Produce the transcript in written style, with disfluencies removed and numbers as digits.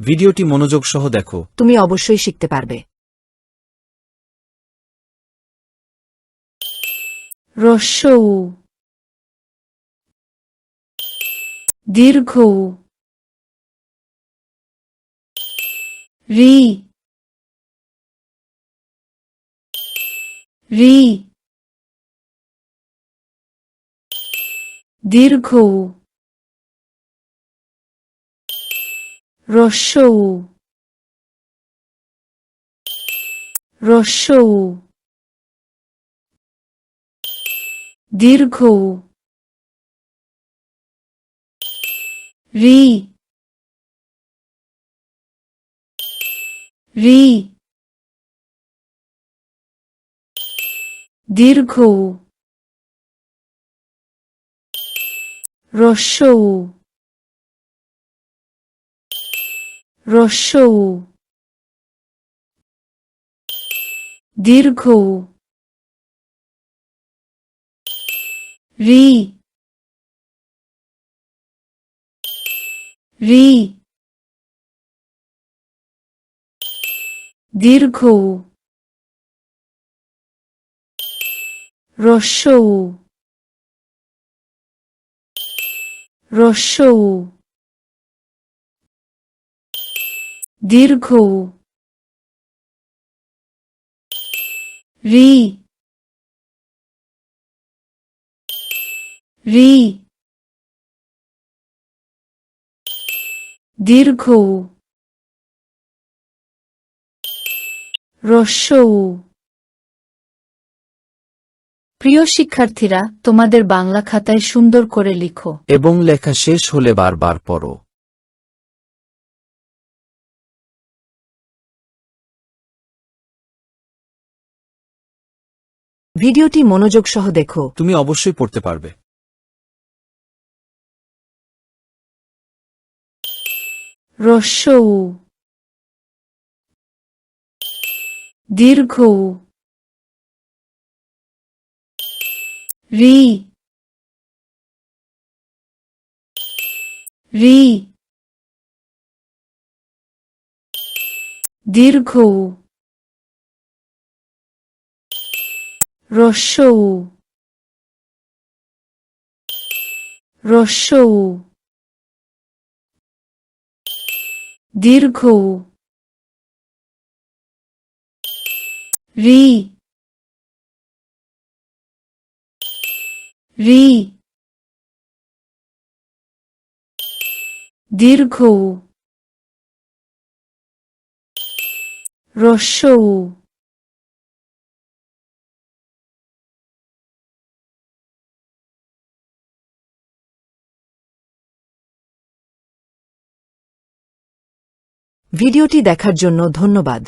ভিডিওটি মনোযোগ সহ দেখো। তুমি অবশ্যই শিখতে পারবে। হ্রস্ব উ, দীর্ঘ উ, রি, রি, দীর্ঘ উ, হ্রস্ব উ, হ্রস্ব উ, দীর্ঘ উ, রি, রি, দীর্ঘ উ, হ্রস্ব উ, হ্রস্ব উ, দীর্ঘ উ, রি, রি, দীর্ঘ উ, হ্রস্ব উ, হ্রস্ব উ, দীর্ঘ উ, রি, রি, দীর্ঘ উ, হ্রস্ব উ। প্রিয় শিক্ষার্থীরা, তোমাদের বাংলা খাতায় সুন্দর করে লিখো এবং লেখা শেষ হলে বারবার পড়ো। ভিডিওটি মনোযোগ সহ দেখো। তুমি অবশ্যই পড়তে পারবে। হ্রস্ব উ, দীর্ঘ উ, রি, রি, দীর্ঘ উ, হ্রস্ব উ, হ্রস্ব উ, দীর্ঘ উ, রি, রি, দীর্ঘ উ, হ্রস্ব উ। ভিডিওটি দেখার জন্য ধন্যবাদ।